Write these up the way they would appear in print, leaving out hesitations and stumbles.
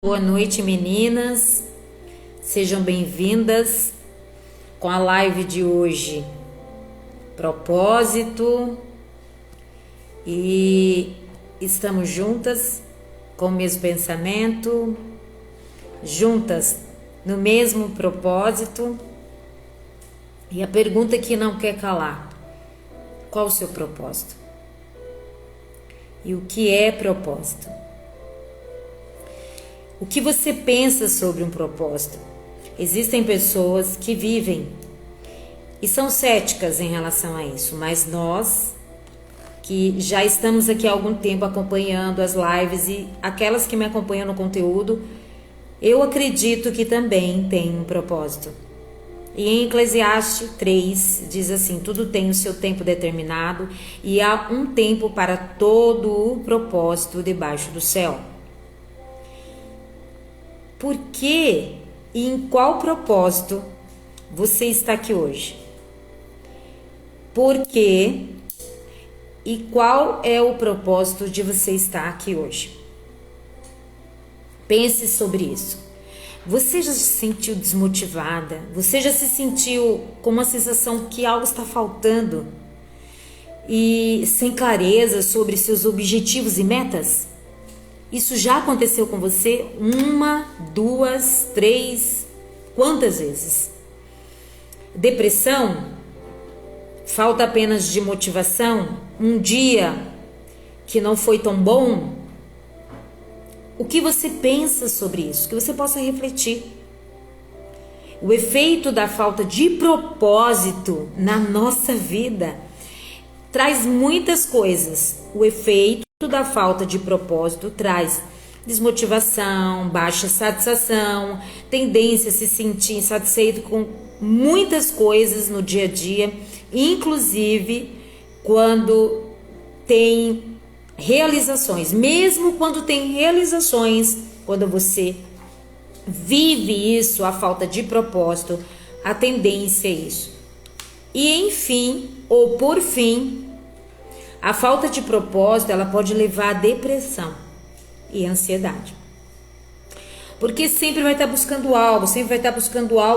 Boa noite, meninas. Sejam bem-vindas com a live de hoje. Propósito. E estamos juntas com o mesmo pensamento, juntas no mesmo propósito. E a pergunta que não quer calar: qual o seu propósito? E o que é propósito? O que você pensa sobre um propósito? Existem pessoas que vivem e são céticas em relação a isso, mas nós que já estamos aqui há algum tempo acompanhando as lives e aquelas que me acompanham no conteúdo, eu acredito que também tem um propósito. E em Eclesiastes 3 diz assim: tudo tem o seu tempo determinado e há um tempo para todo o propósito debaixo do céu. Por que e em qual propósito você está aqui hoje? Por quê e qual é o propósito de você estar aqui hoje? Pense sobre isso. Você já se sentiu desmotivada? Você já se sentiu com uma sensação que algo está faltando? E sem clareza sobre seus objetivos e metas? Isso já aconteceu com você? 1, 2, 3, quantas vezes? Depressão? Falta apenas de motivação? Um dia que não foi tão bom? O que você pensa sobre isso? Que você possa refletir. O efeito da falta de propósito na nossa vida traz muitas coisas. O efeito da falta de propósito traz desmotivação, baixa satisfação, tendência a se sentir insatisfeito com muitas coisas no dia a dia, inclusive quando tem realizações. Mesmo quando tem realizações, quando você vive isso, a falta de propósito, a tendência é isso. E enfim, ou por fim, a falta de propósito, ela pode levar à depressão e ansiedade. Porque sempre vai estar buscando algo,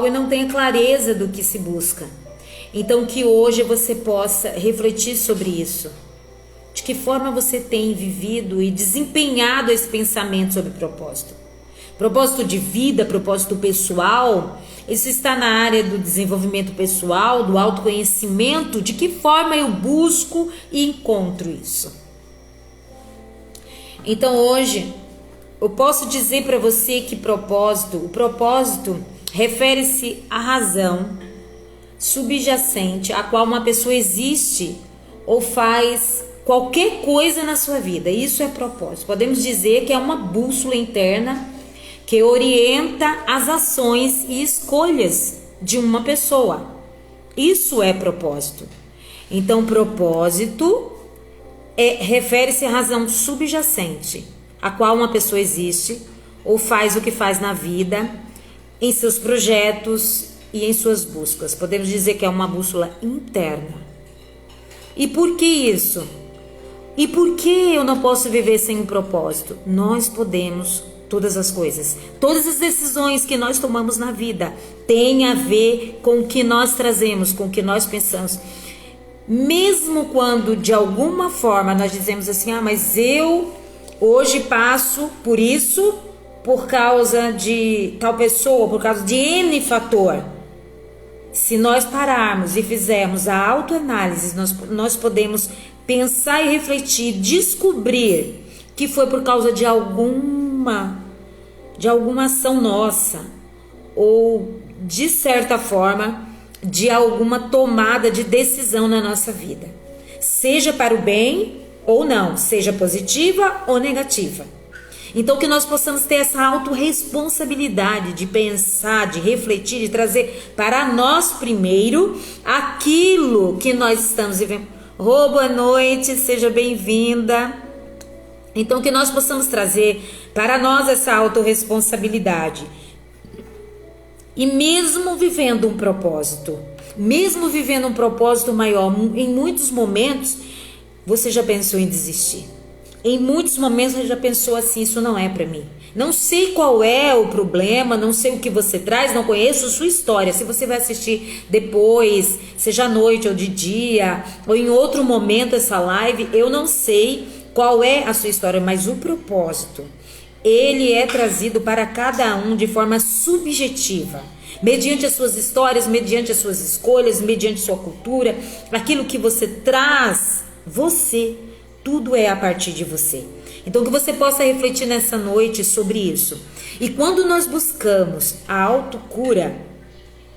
e não tem a clareza do que se busca. Então que hoje você possa refletir sobre isso. De que forma você tem vivido e desempenhado esse pensamento sobre propósito? Propósito de vida, propósito pessoal, isso está na área do desenvolvimento pessoal, do autoconhecimento. De que forma eu busco e encontro isso? Então hoje eu posso dizer para você que o propósito refere-se à razão subjacente a qual uma pessoa existe ou faz qualquer coisa na sua vida. Isso é propósito. Podemos dizer que é uma bússola interna que orienta as ações e escolhas de uma pessoa. Isso é propósito. Então, propósito refere-se à razão subjacente, a qual uma pessoa existe ou faz o que faz na vida, em seus projetos e em suas buscas. Podemos dizer que é uma bússola interna. E por que isso? E por que eu não posso viver sem um propósito? Nós podemos todas as coisas. Todas as decisões que nós tomamos na vida têm a ver com o que nós trazemos, com o que nós pensamos. Mesmo quando de alguma forma nós dizemos assim: mas eu hoje passo por isso por causa de tal pessoa, por causa de N fator. Se nós pararmos e fizermos a autoanálise, nós podemos pensar e refletir, descobrir que foi por causa de alguma ação nossa, ou de certa forma de alguma tomada de decisão na nossa vida, seja para o bem ou não, seja positiva ou negativa. Então que nós possamos ter essa autorresponsabilidade de pensar, de refletir, de trazer para nós primeiro aquilo que nós estamos vivendo. Boa noite, seja bem-vinda. Então que nós possamos trazer para nós essa autorresponsabilidade. E mesmo vivendo um propósito maior, em muitos momentos você já pensou em desistir. Em muitos momentos você já pensou assim: isso não é para mim. Não sei qual é o problema, não sei o que você traz, não conheço sua história. Se você vai assistir depois, seja à noite ou de dia, ou em outro momento essa live, eu não sei qual é a sua história, mas o propósito, ele é trazido para cada um de forma subjetiva, mediante as suas histórias, mediante as suas escolhas, mediante sua cultura, aquilo que você traz, tudo é a partir de você. Então que você possa refletir nessa noite sobre isso. E quando nós buscamos a autocura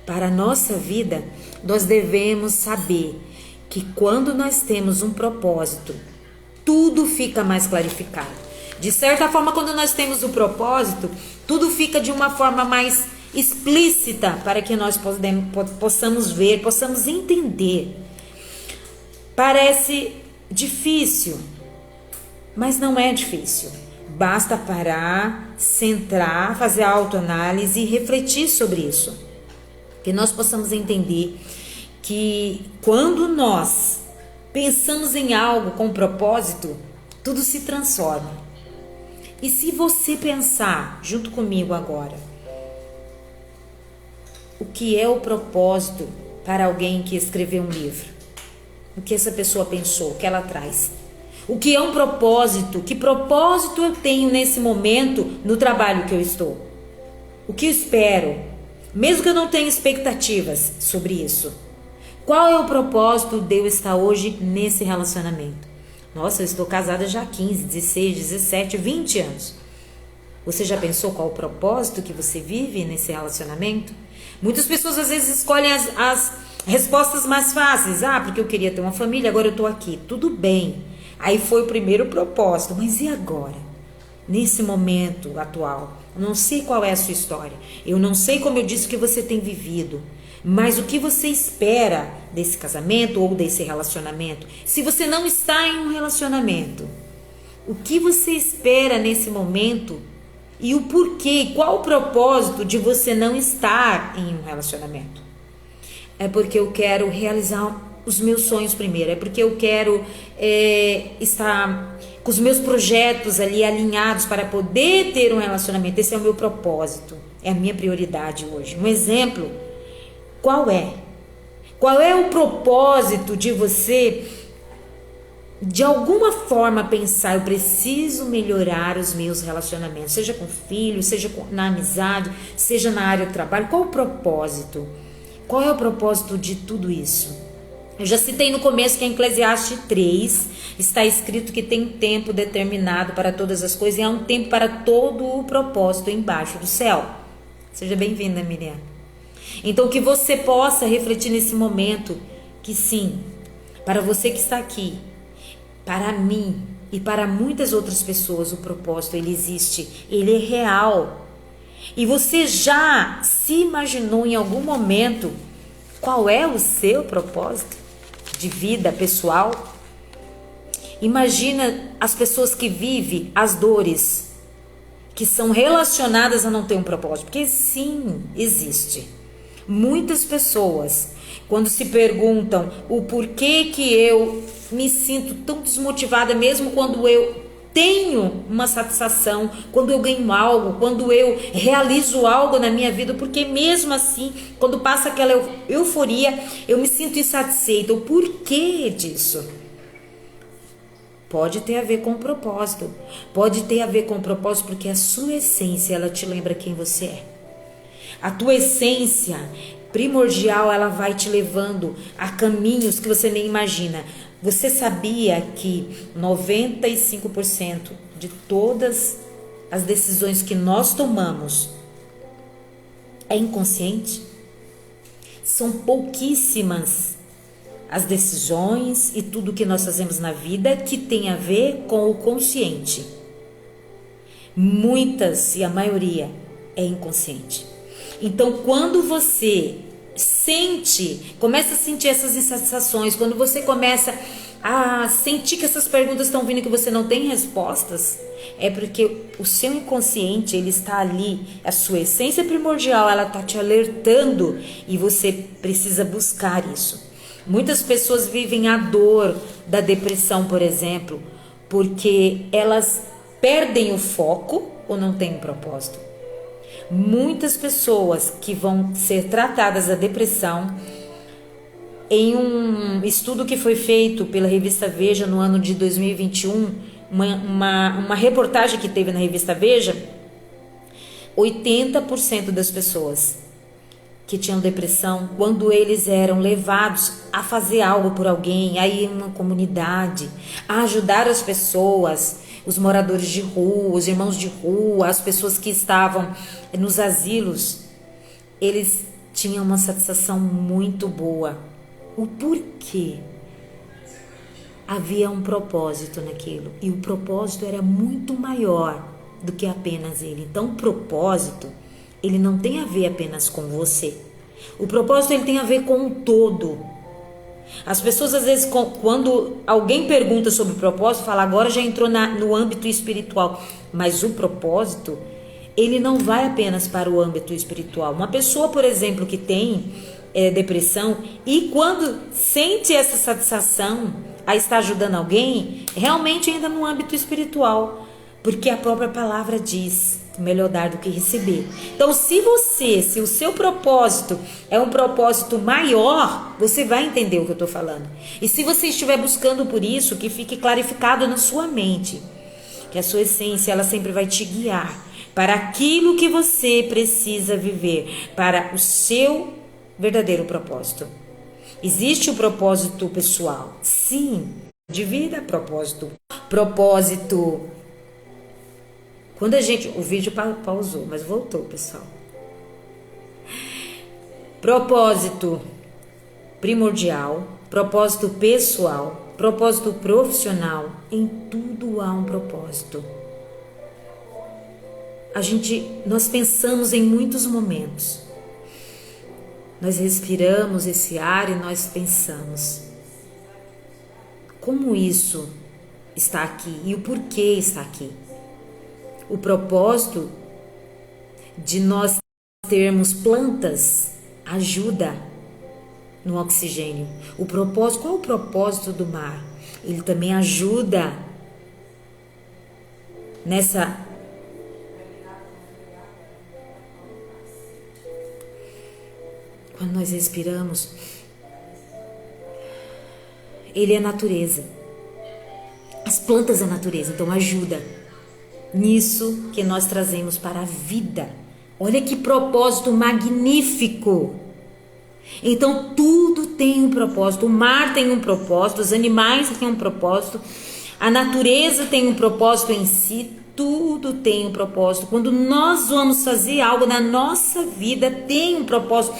para a nossa vida, nós devemos saber que quando nós temos um propósito, tudo fica mais clarificado. De certa forma, quando nós temos o propósito, tudo fica de uma forma mais explícita para que nós possamos ver, possamos entender. Parece difícil, mas não é difícil. Basta parar, centrar, fazer a autoanálise e refletir sobre isso. Que nós possamos entender que quando nós pensamos em algo com propósito, tudo se transforma. E se você pensar junto comigo agora, o que é o propósito para alguém que escreveu um livro? O que essa pessoa pensou, o que ela traz? O que é um propósito? Que propósito eu tenho nesse momento no trabalho que eu estou? O que eu espero? Mesmo que eu não tenha expectativas sobre isso. Qual é o propósito de eu estar hoje nesse relacionamento? Nossa, eu estou casada já há 15, 16, 17, 20 anos. Você já pensou qual o propósito que você vive nesse relacionamento? Muitas pessoas às vezes escolhem as respostas mais fáceis. Porque eu queria ter uma família, agora eu estou aqui. Tudo bem. Aí foi o primeiro propósito, mas e agora? Nesse momento atual, eu não sei qual é a sua história, eu não sei, como eu disse, o que você tem vivido, mas o que você espera desse casamento ou desse relacionamento? Se você não está em um relacionamento, o que você espera nesse momento e o porquê, qual o propósito de você não estar em um relacionamento? É porque eu quero realizar os meus sonhos primeiro, é porque eu quero estar com os meus projetos ali alinhados para poder ter um relacionamento. Esse é o meu propósito, é a minha prioridade hoje. Um exemplo, qual é? Qual é o propósito de você, de alguma forma, pensar, eu preciso melhorar os meus relacionamentos, seja com filhos, seja na amizade, seja na área do trabalho? Qual o propósito? Qual é o propósito de tudo isso? Eu já citei no começo que em Eclesiastes 3 está escrito que tem tempo determinado para todas as coisas e há um tempo para todo o propósito embaixo do céu. Seja bem-vinda, Miriam. Então que você possa refletir nesse momento que sim, para você que está aqui, para mim e para muitas outras pessoas, o propósito ele existe, ele é real. E você já se imaginou em algum momento qual é o seu propósito de vida pessoal? Imagina as pessoas que vivem as dores que são relacionadas a não ter um propósito, porque sim, existe. Muitas pessoas, quando se perguntam o porquê que eu me sinto tão desmotivada, mesmo quando eu tenho uma satisfação, quando eu ganho algo, quando eu realizo algo na minha vida, porque mesmo assim, quando passa aquela euforia, eu me sinto insatisfeita. O porquê disso? Pode ter a ver com o propósito. Pode ter a ver com o propósito porque a sua essência, ela te lembra quem você é. A tua essência primordial, ela vai te levando a caminhos que você nem imagina. Você sabia que 95% de todas as decisões que nós tomamos é inconsciente? São pouquíssimas as decisões e tudo que nós fazemos na vida que tem a ver com o consciente. Muitas e a maioria é inconsciente. Então, quando você começa a sentir essas insatisfações, quando você começa a sentir que essas perguntas estão vindo e que você não tem respostas, é porque o seu inconsciente, ele está ali, a sua essência primordial, ela está te alertando e você precisa buscar isso. Muitas pessoas vivem a dor da depressão, por exemplo, porque elas perdem o foco ou não tem um propósito? Muitas pessoas que vão ser tratadas da depressão, em um estudo que foi feito pela revista Veja no ano de 2021, uma reportagem que teve na revista Veja, 80% das pessoas que tinham depressão, quando eles eram levados a fazer algo por alguém, a ir em uma comunidade, a ajudar as pessoas, os moradores de rua, os irmãos de rua, as pessoas que estavam nos asilos, eles tinham uma satisfação muito boa. O porquê? Havia um propósito naquilo, e o propósito era muito maior do que apenas ele. Então, o propósito, ele não tem a ver apenas com você. O propósito, ele tem a ver com o todo. As pessoas, às vezes, quando alguém pergunta sobre o propósito, fala, agora já entrou no âmbito espiritual. Mas o propósito, ele não vai apenas para o âmbito espiritual. Uma pessoa, por exemplo, que tem depressão, e quando sente essa satisfação a estar ajudando alguém, realmente ainda no âmbito espiritual. Porque a própria palavra diz, melhor dar do que receber. Então, se o seu propósito é um propósito maior, você vai entender o que eu estou falando. E se você estiver buscando por isso, que fique clarificado na sua mente, que a sua essência, ela sempre vai te guiar para aquilo que você precisa viver, para o seu verdadeiro propósito. Existe o propósito pessoal, sim, de vida, propósito. Quando o vídeo pausou, mas voltou, pessoal. Propósito primordial, propósito pessoal, propósito profissional, em tudo há um propósito. Nós pensamos em muitos momentos. Nós respiramos esse ar e nós pensamos. Como isso está aqui e o porquê está aqui? O propósito de nós termos plantas ajuda no oxigênio. Qual é o propósito do mar? Ele também ajuda nessa quando nós respiramos. Ele é natureza. As plantas é natureza, então ajuda nisso que nós trazemos para a vida. Olha que propósito magnífico. Então tudo tem um propósito. O mar tem um propósito, os animais têm um propósito, a natureza tem um propósito em si. Tudo tem um propósito. Quando nós vamos fazer algo na nossa vida, tem um propósito.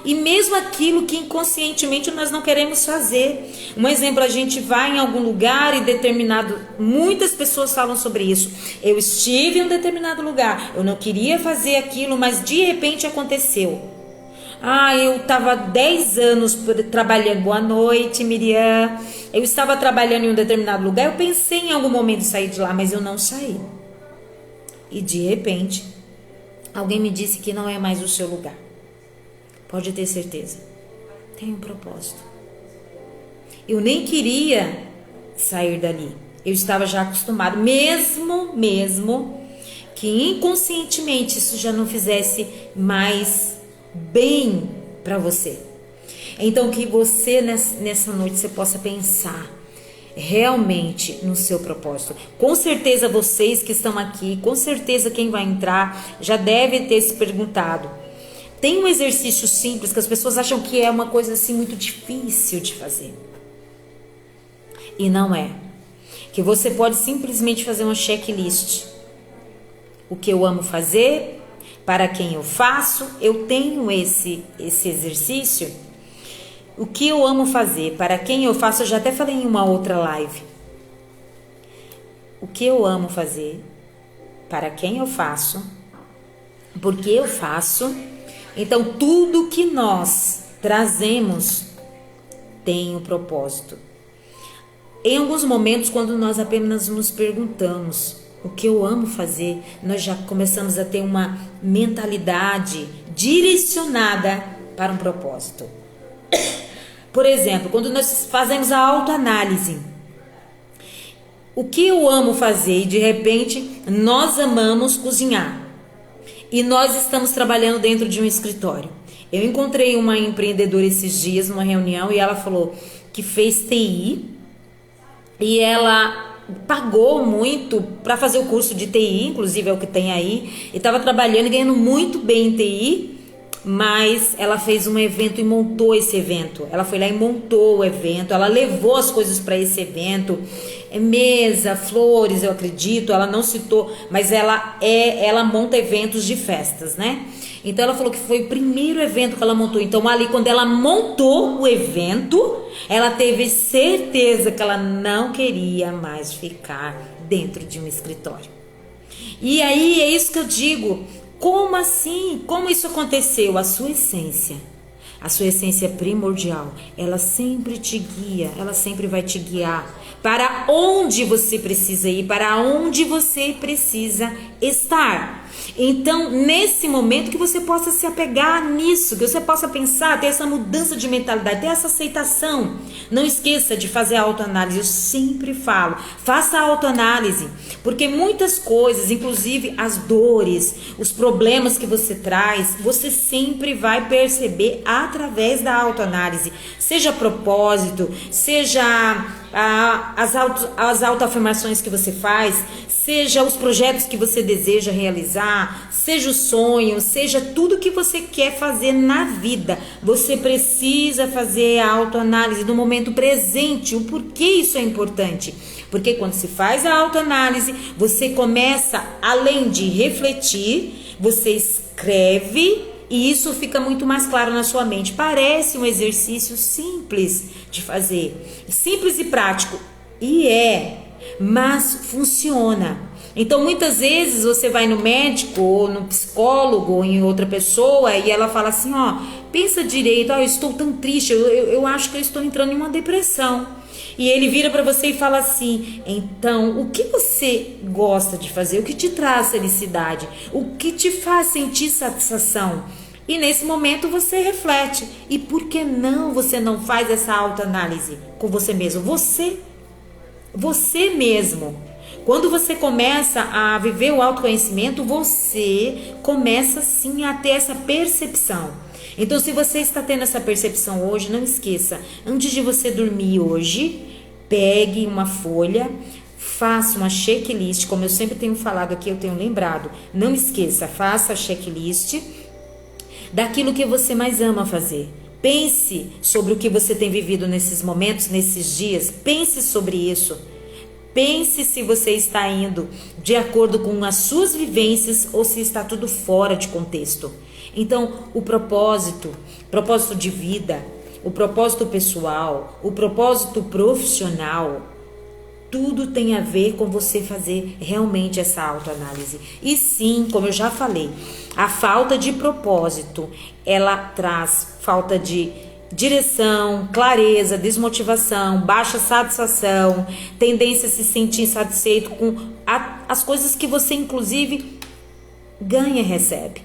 E mesmo aquilo que inconscientemente nós não queremos fazer. Um exemplo, a gente vai em algum lugar e muitas pessoas falam sobre isso. Eu estive em um determinado lugar, eu não queria fazer aquilo, mas de repente aconteceu. Eu estava 10 anos trabalhando. Boa noite, Miriam. Eu estava trabalhando em um determinado lugar. Eu pensei em algum momento sair de lá, mas eu não saí. E de repente, alguém me disse que não é mais o seu lugar. Pode ter certeza. Tem um propósito. Eu nem queria sair dali. Eu estava já acostumado, mesmo que inconscientemente isso já não fizesse mais bem para você. Então que você nessa noite você possa pensar realmente no seu propósito. Com certeza vocês que estão aqui, com certeza quem vai entrar já deve ter se perguntado. Tem um exercício simples que as pessoas acham que é uma coisa assim muito difícil de fazer. E não é. Que você pode simplesmente fazer uma checklist. O que eu amo fazer, para quem eu faço, eu tenho esse exercício. O que eu amo fazer, para quem eu faço, eu já até falei em uma outra live. O que eu amo fazer, para quem eu faço, porque eu faço. Então, tudo que nós trazemos tem um propósito. Em alguns momentos, quando nós apenas nos perguntamos o que eu amo fazer, nós já começamos a ter uma mentalidade direcionada para um propósito. Por exemplo, quando nós fazemos a autoanálise, o que eu amo fazer, e de repente nós amamos cozinhar e nós estamos trabalhando dentro de um escritório. Eu encontrei uma empreendedora esses dias numa reunião e ela falou que fez TI e ela pagou muito para fazer o curso de TI, inclusive é o que tem aí, e estava trabalhando e ganhando muito bem em TI, mas ela fez um evento e montou esse evento. Ela foi lá e montou o evento, ela levou as coisas para esse evento, mesa, flores, eu acredito, ela não citou, mas ela monta eventos de festas, né? Então ela falou que foi o primeiro evento que ela montou. Então ali, quando ela montou o evento, ela teve certeza que ela não queria mais ficar dentro de um escritório. E aí é isso que eu digo. Como assim? Como isso aconteceu? A sua essência primordial, ela sempre te guia, ela sempre vai te guiar para onde você precisa ir, para onde você precisa estar. Então, nesse momento que você possa se apegar nisso, que você possa pensar, ter essa mudança de mentalidade, ter essa aceitação. Não esqueça de fazer a autoanálise. Eu sempre falo, faça a autoanálise, porque muitas coisas, inclusive as dores, os problemas que você traz, você sempre vai perceber através da autoanálise. Seja propósito, seja as autoafirmações que você faz, seja os projetos que você deseja realizar, seja o sonho, seja tudo que você quer fazer na vida. Você precisa fazer a autoanálise no momento presente. O porquê isso é importante? Porque quando se faz a autoanálise, você começa, além de refletir, você escreve e isso fica muito mais claro na sua mente. Parece um exercício simples de fazer, simples e prático, e mas funciona. Então muitas vezes você vai no médico ou no psicólogo ou em outra pessoa e ela fala assim, pensa direito, eu estou tão triste, eu acho que eu estou entrando em uma depressão. E ele vira para você e fala assim, então o que você gosta de fazer, o que te traz felicidade, o que te faz sentir satisfação? E nesse momento você reflete, e por que não você não faz essa autoanálise com você mesmo? Você mesmo. Quando você começa a viver o autoconhecimento, você começa sim a ter essa percepção. Então, se você está tendo essa percepção hoje, não esqueça, antes de você dormir hoje, pegue uma folha, faça uma checklist, como eu sempre tenho falado aqui, eu tenho lembrado, não esqueça, faça a checklist daquilo que você mais ama fazer. Pense sobre o que você tem vivido nesses momentos, nesses dias, pense sobre isso. Pense se você está indo de acordo com as suas vivências ou se está tudo fora de contexto. Então, o propósito de vida, o propósito pessoal, o propósito profissional, tudo tem a ver com você fazer realmente essa autoanálise. E sim, como eu já falei, a falta de propósito, ela traz falta de direção, clareza, desmotivação, baixa satisfação, tendência a se sentir insatisfeito com as coisas que você inclusive ganha e recebe.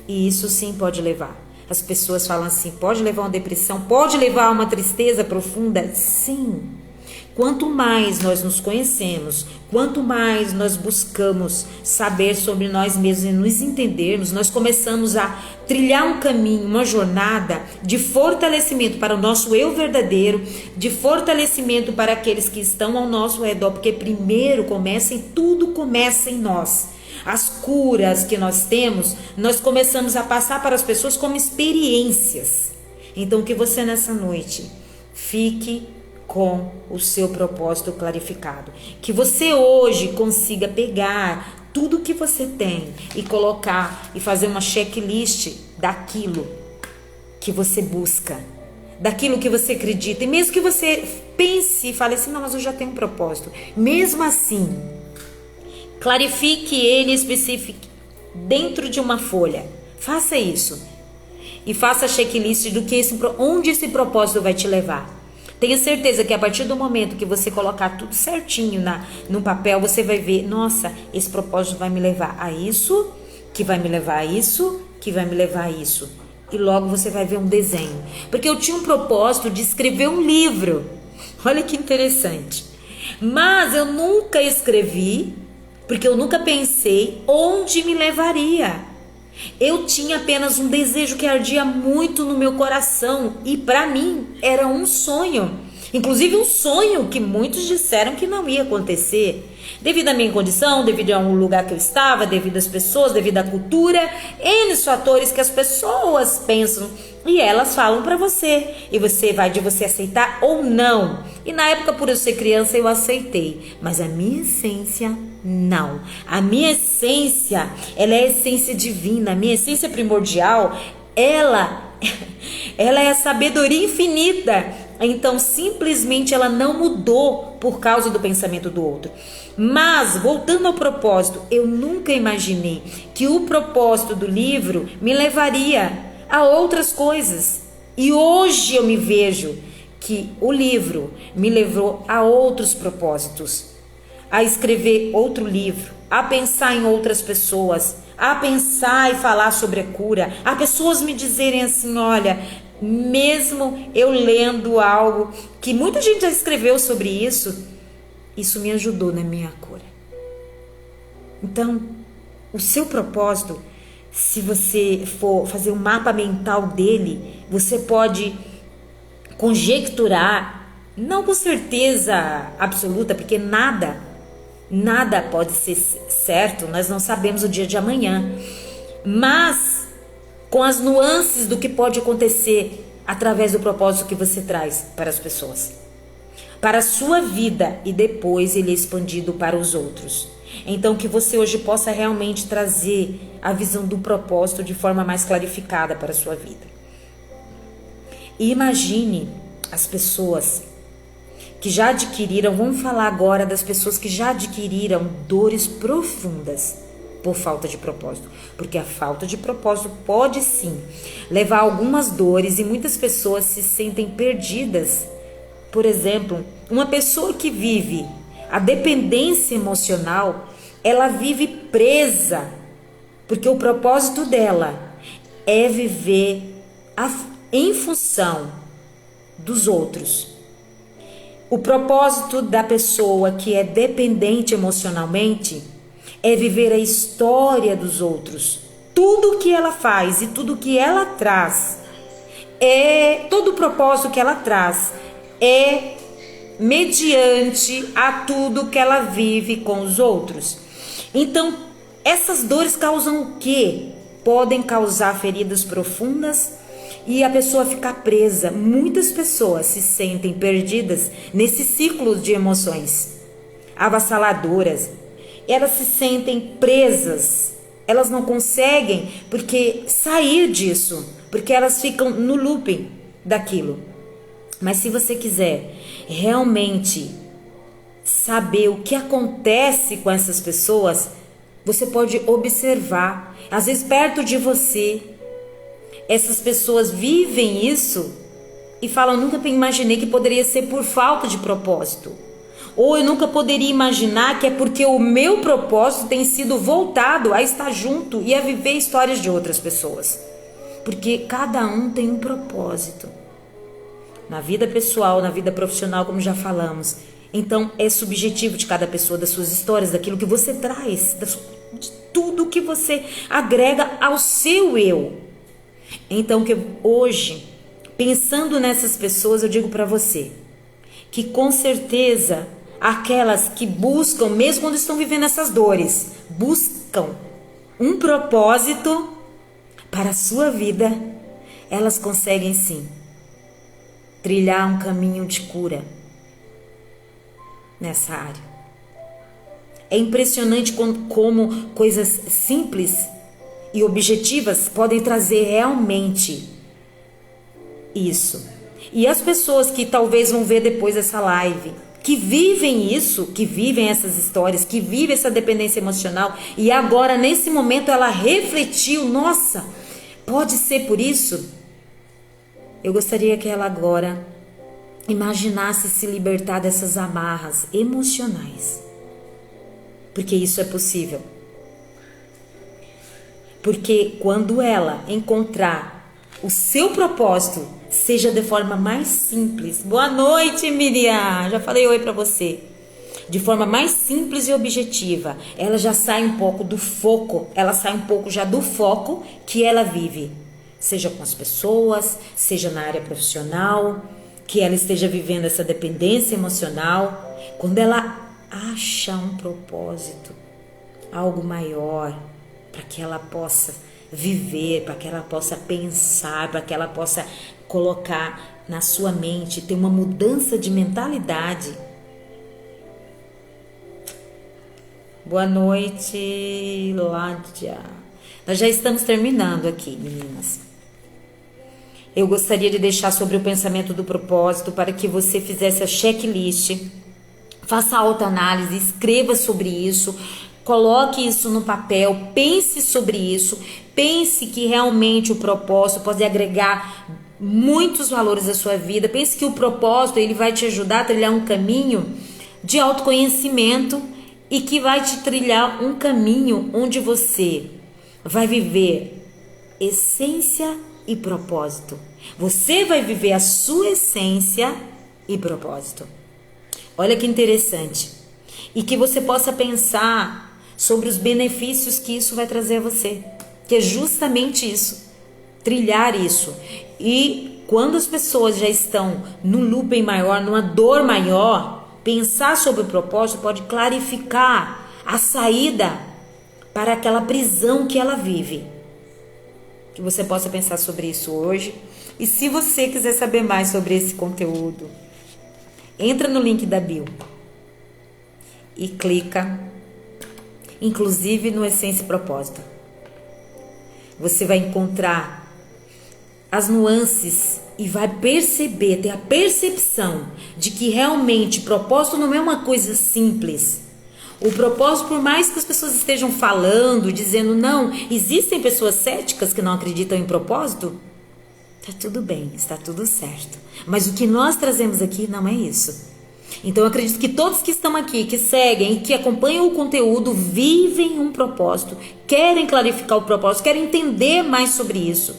E isso sim pode levar. As pessoas falam assim, pode levar a uma depressão, pode levar a uma tristeza profunda? Sim. Quanto mais nós nos conhecemos, quanto mais nós buscamos saber sobre nós mesmos e nos entendermos, nós começamos a trilhar um caminho, uma jornada de fortalecimento para o nosso eu verdadeiro, de fortalecimento para aqueles que estão ao nosso redor, porque primeiro tudo começa em nós. As curas que nós temos, nós começamos a passar para as pessoas como experiências. Então que você nessa noite fique com o seu propósito clarificado. Que você hoje consiga pegar tudo que você tem e colocar e fazer uma checklist daquilo que você busca, daquilo que você acredita. E mesmo que você pense e fale assim, não, mas eu já tenho um propósito. Mesmo assim, clarifique ele específico dentro de uma folha. Faça isso. E faça a checklist do que onde esse propósito vai te levar. Tenha certeza que a partir do momento que você colocar tudo certinho no papel, você vai ver, nossa, esse propósito vai me levar a isso, que vai me levar a isso, que vai me levar a isso. E logo você vai ver um desenho. Porque eu tinha um propósito de escrever um livro. Olha que interessante. Mas eu nunca escrevi porque eu nunca pensei onde me levaria. Eu tinha apenas um desejo que ardia muito no meu coração e para mim era um sonho. Inclusive um sonho que muitos disseram que não ia acontecer. Devido à minha condição, devido ao lugar que eu estava, devido às pessoas, devido à cultura, N fatores que as pessoas pensam e elas falam para você. E você vai de você aceitar ou não. E na época, por eu ser criança, eu aceitei. Mas a minha essência, não. A minha essência, ela é a essência divina. A minha essência primordial, ela é a sabedoria infinita. Então, simplesmente ela não mudou por causa do pensamento do outro. Mas, voltando ao propósito, eu nunca imaginei que o propósito do livro me levaria a outras coisas. E hoje eu me vejo que o livro me levou a outros propósitos. A escrever outro livro, a pensar em outras pessoas, a pensar e falar sobre a cura, a pessoas me dizerem assim, olha, mesmo eu lendo algo que muita gente já escreveu sobre isso me ajudou na minha cura. Então, o seu propósito, se você for fazer um mapa mental dele, você pode conjecturar, não com certeza absoluta, porque nada pode ser certo, nós não sabemos o dia de amanhã, mas com as nuances do que pode acontecer através do propósito que você traz para as pessoas, para a sua vida, e depois ele é expandido para os outros. Então que você hoje possa realmente trazer a visão do propósito de forma mais clarificada para a sua vida. E imagine as pessoas que já adquiriram, vamos falar agora das pessoas que já adquiriram dores profundas por falta de propósito, porque a falta de propósito pode sim levar a algumas dores e muitas pessoas se sentem perdidas. Por exemplo, uma pessoa que vive a dependência emocional, ela vive presa, porque o propósito dela é viver em função dos outros. O propósito da pessoa que é dependente emocionalmente é viver a história dos outros. Tudo que ela faz e tudo que ela traz, todo o propósito que ela traz é mediante a tudo que ela vive com os outros. Então, essas dores causam o quê? Podem causar feridas profundas e a pessoa ficar presa. Muitas pessoas se sentem perdidas nesse ciclo de emoções avassaladoras. Elas se sentem presas, elas não conseguem sair disso, porque elas ficam no looping daquilo. Mas se você quiser realmente saber o que acontece com essas pessoas, você pode observar, às vezes perto de você, essas pessoas vivem isso e falam, nunca imaginei que poderia ser por falta de propósito. Ou eu nunca poderia imaginar que é porque o meu propósito tem sido voltado a estar junto e a viver histórias de outras pessoas. Porque cada um tem um propósito. Na vida pessoal, na vida profissional, como já falamos. Então é subjetivo de cada pessoa, das suas histórias, daquilo que você traz, de tudo que você agrega ao seu eu. Então que hoje, pensando nessas pessoas, eu digo para você que com certeza aquelas que buscam, mesmo quando estão vivendo essas dores, buscam um propósito para a sua vida, elas conseguem sim trilhar um caminho de cura nessa área. É impressionante como coisas simples e objetivas podem trazer realmente isso. E as pessoas que talvez vão ver depois essa live, que vivem isso, que vivem essas histórias, que vivem essa dependência emocional, e agora nesse momento ela refletiu, nossa, pode ser por isso? Eu gostaria que ela agora imaginasse se libertar dessas amarras emocionais, porque isso é possível. Porque quando ela encontrar o seu propósito, seja de forma mais simples. Boa noite, Miriam. Já falei oi para você. de forma mais simples e objetiva, ela já sai um pouco do foco, ela sai um pouco já do foco que ela vive, seja com as pessoas, seja na área profissional, que ela esteja vivendo essa dependência emocional. Quando ela acha um propósito, algo maior, para que ela possa viver, para que ela possa pensar, para que ela possa colocar na sua mente, ter uma mudança de mentalidade. Boa noite, Ládia. Nós já estamos terminando aqui, meninas. Eu gostaria de deixar sobre o pensamento do propósito para que você fizesse a checklist, faça autoanálise, escreva sobre isso, coloque isso no papel, pense sobre isso, pense que realmente o propósito pode agregar muitos valores à sua vida. Pense que o propósito ele vai te ajudar a trilhar um caminho de autoconhecimento e que vai te trilhar um caminho onde você vai viver essência e propósito. Você vai viver a sua essência e propósito. Olha que interessante. E que você possa pensar sobre os benefícios que isso vai trazer a você. Que é justamente isso. Trilhar isso. E quando as pessoas já estão num looping maior, numa dor maior, pensar sobre o propósito pode clarificar a saída para aquela prisão que ela vive. Que você possa pensar sobre isso hoje. E se você quiser saber mais sobre esse conteúdo, entra no link da bio e clica, inclusive no Essência e Propósito. Você vai encontrar as nuances e vai perceber, ter a percepção de que realmente propósito não é uma coisa simples. O propósito, por mais que as pessoas estejam falando, dizendo não, existem pessoas céticas que não acreditam em propósito, tá tudo bem, está tudo certo. Mas o que nós trazemos aqui não é isso. Então eu acredito que todos que estão aqui, que seguem, que acompanham o conteúdo, vivem um propósito, querem clarificar o propósito, querem entender mais sobre isso.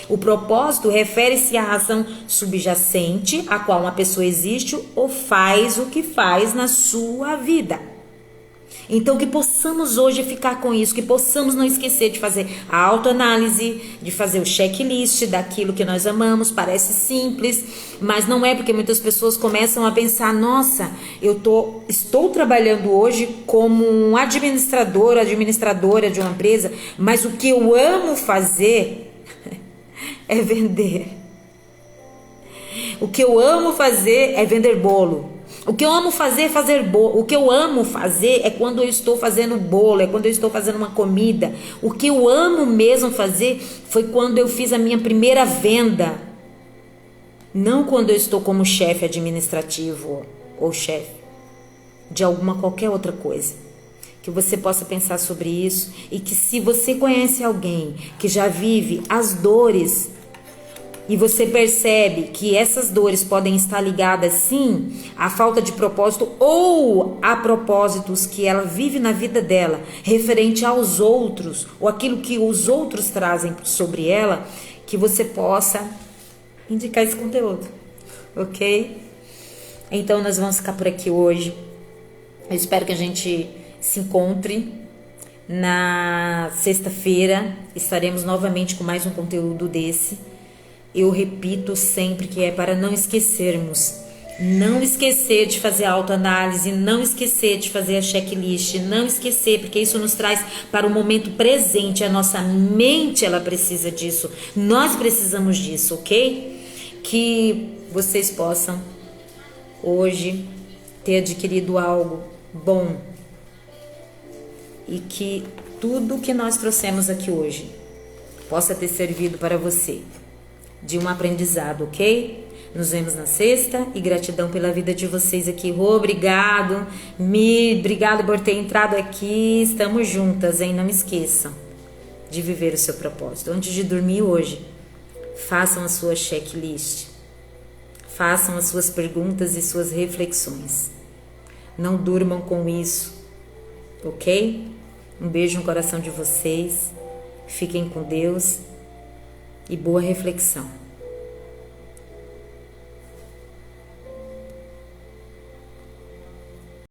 O propósito refere-se à razão subjacente a qual uma pessoa existe ou faz o que faz na sua vida. Então que possamos hoje ficar com isso, que possamos não esquecer de fazer a autoanálise, de fazer o checklist daquilo que nós amamos. Parece simples, mas não é, porque muitas pessoas começam a pensar, nossa, estou trabalhando hoje como um administradora de uma empresa, mas o que eu amo fazer é vender. O que eu amo fazer é vender bolo. O que eu amo fazer é fazer bolo. O que eu amo fazer é quando eu estou fazendo bolo, é quando eu estou fazendo uma comida. O que eu amo mesmo fazer foi quando eu fiz a minha primeira venda. Não quando eu estou como chefe administrativo ou chefe de qualquer outra coisa. Que você possa pensar sobre isso e que, se você conhece alguém que já vive as dores e você percebe que essas dores podem estar ligadas sim à falta de propósito ou a propósitos que ela vive na vida dela, referente aos outros, ou aquilo que os outros trazem sobre ela, que você possa indicar esse conteúdo, ok? Então nós vamos ficar por aqui hoje. Eu espero que a gente se encontre na sexta-feira. Estaremos novamente com mais um conteúdo desse. Eu repito sempre que é para não esquecermos, não esquecer de fazer a autoanálise, não esquecer de fazer a checklist, não esquecer, porque isso nos traz para o momento presente. A nossa mente, ela precisa disso, nós precisamos disso, ok? Que vocês possam hoje ter adquirido algo bom e que tudo que nós trouxemos aqui hoje possa ter servido para você de um aprendizado, ok? Nos vemos na sexta e gratidão pela vida de vocês aqui. Obrigado, obrigado por ter entrado aqui. Estamos juntas, hein? Não esqueçam de viver o seu propósito. Antes de dormir hoje, façam a sua checklist. Façam as suas perguntas e suas reflexões. Não durmam com isso, ok? Um beijo no coração de vocês. Fiquem com Deus. E boa reflexão.